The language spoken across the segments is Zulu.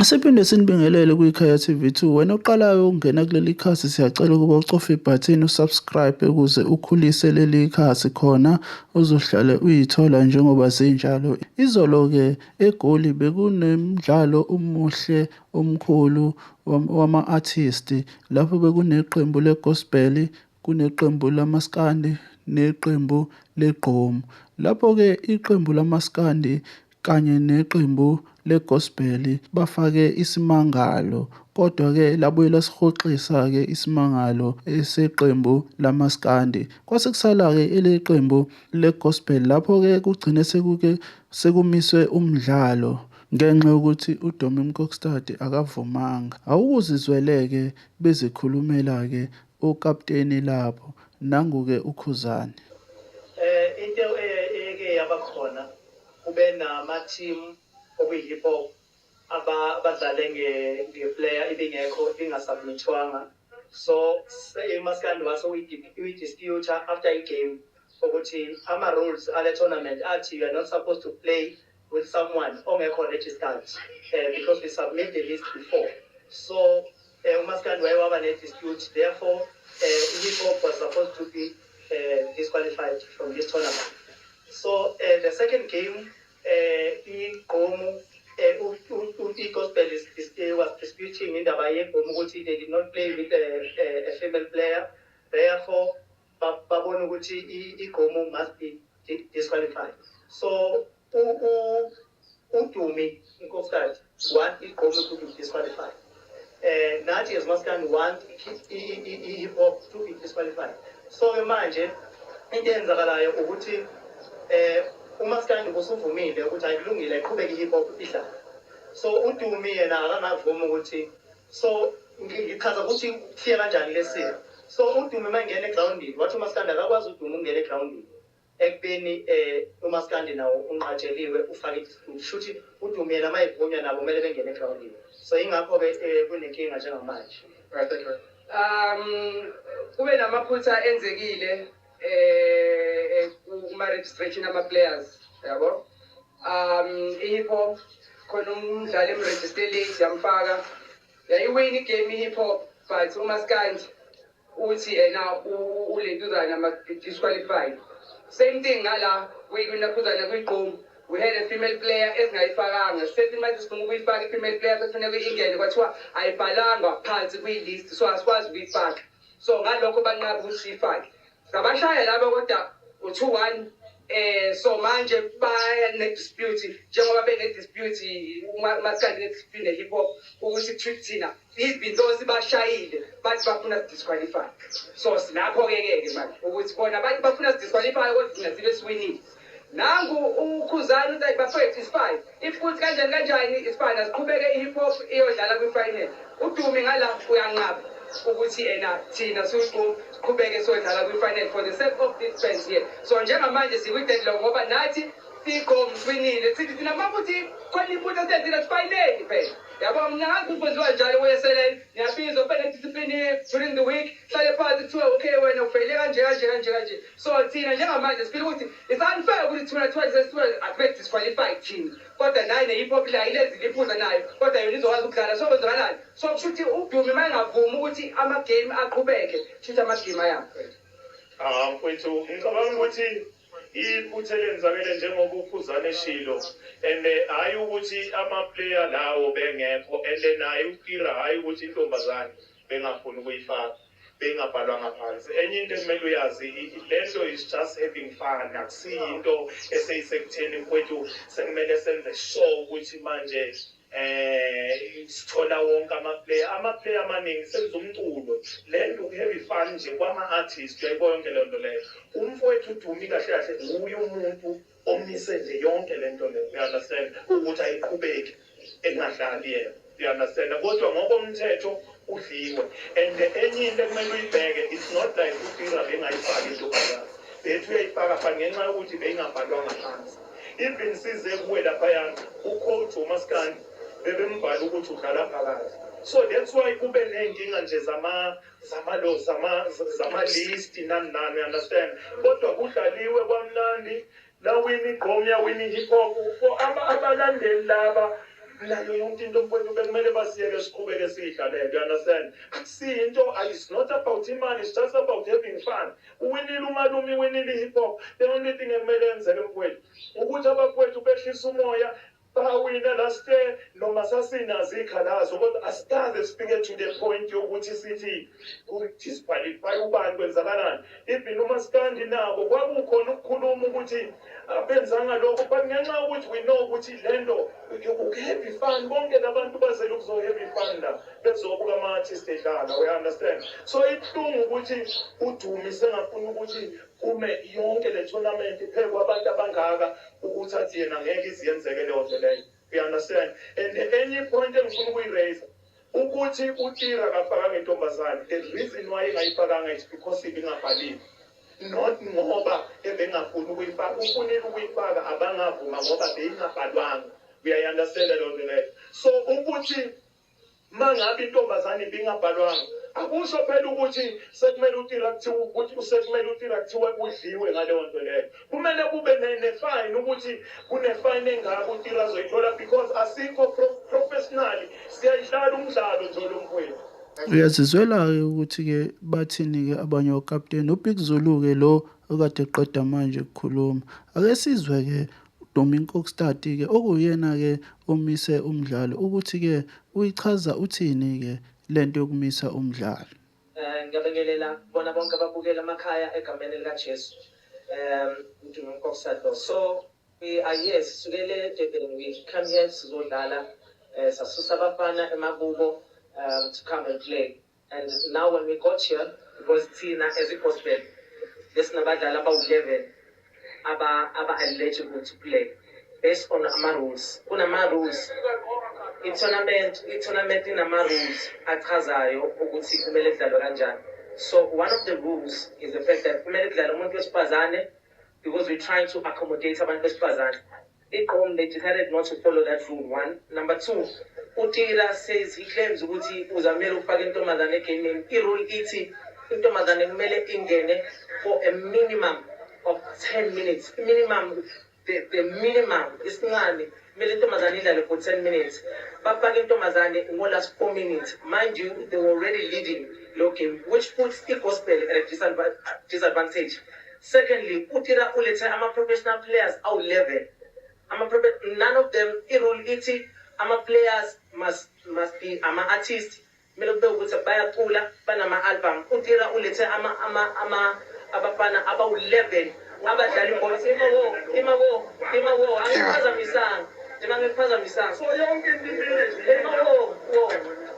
Siphinde sinibingelele kwikhaya TV2. Wena oqalayo ukungena kuleli khasi siyacela ukuba ucofe ibhathini usubscribe ukuze ukhulise leli khasi khona uzohlale uyithola njengoba zinjalo. Izolo-ke eGoli bekunemidlalo omuhle omkhulu wama-artist lapho bekuneqembu le-gospel, kuneqembu lamaskandi neqembu legqomu. Lapho-ke iqembu lamaskandi kanye neqembu le-gospel bafake isimangalo, kodwa-ke labuye lasihoxisa-ke isimangalo seqembu lamaskandi. Kwase kusala-ke ele qembu le-gospel lapho-ke kugcine sekumiswe umdlalo ngenxa yokuthi uDomim Kokstad akavumanga. Awukuzizwele-ke bezikhulumela-ke okapteni lapho, nangu-ke uKhuzani. Into eke yaba khona kube nama-team okuyi-hip hop abadlale nge-player ibingekho ingasubmithwanga, so uMaskandi wase uyi-dispute after i-game ukuthi ama-rules ale tournament athi you are not supposed to play with someone ongekho registered because we submit the list before. So uMaskandi wayewaba ne-dispute, therefore i-hip hop was supposed to be disqualified from this tournament. So the second game, i-Gqomu, i-gospel was disputing indaba yeGqomu ukuthi they did not play with a female player. Therefore, babona ukuthi i-Gqomu must be disqualified. So uDumi Kokstad want i-Gqomu to be disqualified. Nathi as Maskandi want i-hip hop to be disqualified. So manje into eyenzakalayo ukuthi uMaskandi usuvumile ukuthi akulungile iqhubeke i-hip hop idlala. So uDumi yena akangavuma ukuthi, so ngichaza ukuthi kufiye kanjani lesimo. So uDumi mangena egroundini, wathi uMaskandi akakwazi uDumi ukungena egroundini ekubeni uMaskandi nawo unqatsheliwe ufake isifundo. Shuthi uDumi yena mayivunywa nabo kumele bengene egroundini. So ingakho-ke kunenkinga njengamanje. Right, thank you. Kube namaphutha enzekile kuma-registration ama-players, yabo. I-hip hop khona umdlali emregister late yamfaka. Yayiwin igame i-hip hop but uMaskandi uthi yena ulentuzana ama-disqualified. Same thing ngala kunaphuzana kwiGqomu. We had a female player esingayifakanga. Sethi manje sifuna ukuyifaka i-female player sekufanele ingene kwathiwa ayibhalanga phansi kwi-list, so asikwazi ukuyifaka. So ngalokho banqaba ukuthi ifake. Ngabashaya labo kodwa u2-1 so manje baya ne-dispute njengoba bene-dispute uMaskandi ne-dispute ne-hip hop ukuthi treat thina even though sibashayile bathi bafuna si-disqualify. So sinakho-ke manje ukuthi bona bathi bafuna si-disqualify kodwa thina sibe siwinile. Nangu uKhuzani uthi bafethu is5 if futhi kanjani isifana siqhubeke i-hip hop iyodlala kwi-final. uDumi ngala uyanqaba ukuthi thina siqhubeke siyodlala kwi-final for the sake of this fans here. So njengamanje sikwi-deadlock ngoba nathi iGqomu siwinile, sithi thina makuthi khona iphutha senzile sifinele phela. Yabo ngingazi ukwenziwa njalo weselele ngiyabizwa ube discipline during the week hlale phansi kuthiwa okay wena ufeyile kanje. So thina njengamanje sifila ukuthi it's unfair ukuthi thina twice akube disqualified thina, kodwa naye ne-hip hop la ilezile iphuza nayo kodwa yona izokwazi ukudlala. So kwenzakalani? So kushuthi uDumi mayengavumi ukuthi ama-game aqhubeke shuthi ama-game ayakho. Mfowethu ngicabanga ukuthi iphutha elenzakele njengoba uKhuzani eshilo and hayi ukuthi ama-player lawo bengekho and naye uTira hayi ukuthi intombazane bengafuni ukuyifaka bengabhalwanga phansi. Enye into ekumele uyazi lento is just having fun, akusiyinto eseyisekutheni mfowethu sekumele senze sure ukuthi manje sithola wonke ama-player amaningi senza umculo. Le nto ku-heavy fun nje kwama-artist uyayibona yonke le nto leyo. Umfowethu uDumi kahle kahle nguye umuntu omise nje yonke le nto leyo, uya-understand, ukuthi ayiqhubeki engadlali yena, uya-understand. Kodwa ngokomthetho udliwe and enye into ekumele uyibheke, it's not like uTira bengayifaki intombazane, bethu uyayifaka fani ngenxa yokuthi beyingabhalwanga phansi. Even size kuwe laphayana ucoach uMaskandi bebembhala ukuthi udlala phakathi. So that's why kube nenkinga nje zama-list nani, understand. Kodwa kudlaliwe kwamnandi, lawini iGqomu yawini i-hip hop for abalandeli laba nayo yonke into mfowethu bekumele basiyeke siqhubeke sidlalele, you understand? Akusiyinto, it's not about imali, it's just about having fun. Uwinile umalume, uwinile i-hip hop, the only thing ekumele yenzeke mfowethu ukuthi abafowethu behlise umoya, bawina last year noma sasinazo ikhalazo, kodwa asikaze sifike to the point yokuthi sithi disqualify ubani kwenzakalani. Even uMaskandi nabo kwakukhona ukukhuluma ukuthi abenzanga lokho, but ngenxa yokuthi we know ukuthi lento uku-happy fun, bonke labantu bazele ukuzo-happy fun la bezobuka ama-artist edlala, we understand? So ibuhlungu ukuthi uDumi sengafuna ukuthi kume yonke le tournament iphekwe abantu abangaka ukuthi athi yena ngeke iziyenzeke leyo nto leyo, we understand? And enye point engifuna ukuyiraise ukuthi uTira kafakanga intombazane, the reason why engayifakanga is because ibingabhaliwe, not ngoba ebengafuni ukuyifaka. Ufunile ukuyifaka abangavuma ngoba beyingabhalwanga, uyayi-understand leyo nto leyo. So ukuthi mangabe intombazane ibingabhalwanga akusho phela ukuthi sekumele uTira kuthiwa ukuthi sekumele uTira kuthiwa udliwe ngaleyo nto leyo. Kumele kube ne-fine ukuthi kune-fine engaka uTira azoyithola because asikho professionally, siyayidlala umdlalo nje lo mfowethu. Uyazizwela-ke ukuthi-ke bathini-ke abanye okapteni. uBig Zulu-ke lo okade eqeda manje ukukhuluma. Ake sizwe-ke uDumi Kokstad-ke okuyena-ke omise umdlalo ukuthi-ke uyichaza uthini-ke lento yokumisa umdlalo. Ngiyabingelela bona bonke ababukela emakhaya egameni likaJesu. uDumi Kokstad lo. So we are here sisukele Durban, we come here sizodlala, sasusa abafana emabuko to come and play. And now when we got here, it was Tina as a gospel. This nabadala about 11 aba eligible to play based on ama rules. Kunama rules. I-tournament inama rules achazayo ukuthi kumele kudlalwe kanjani. So one of the rules is the fact that kumele kudlalwe umuntu wesifazane because we're trying to accommodate abantu besifazane. They decided not to follow that rule, one. Number two, uTira says he claims ukuthi uzamele ukufaka intombazane egameni. I-rule ithi intombazane kumele ingene for a minimum of 10 minutes. Minimum, the minimum isincane kumele intombazane idlale for 10 minutes. Bafaka intombazane ngo last 4 minutes. Mind you, they were already leading low game, which puts the gospel at a disadvantage. Secondly, uTira ulethe ama-professional players awu-11. None of them, i-rule ithi ama-players must be ama-artist. Kumele kube ukuthi bayacula banama-album. uTira ulethe abafana abawu-11 abadlala ibhola. Imawo angiphazamisanga So yonke into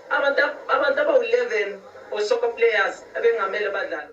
abantu abawu-11 or soccer players abengamele badlala.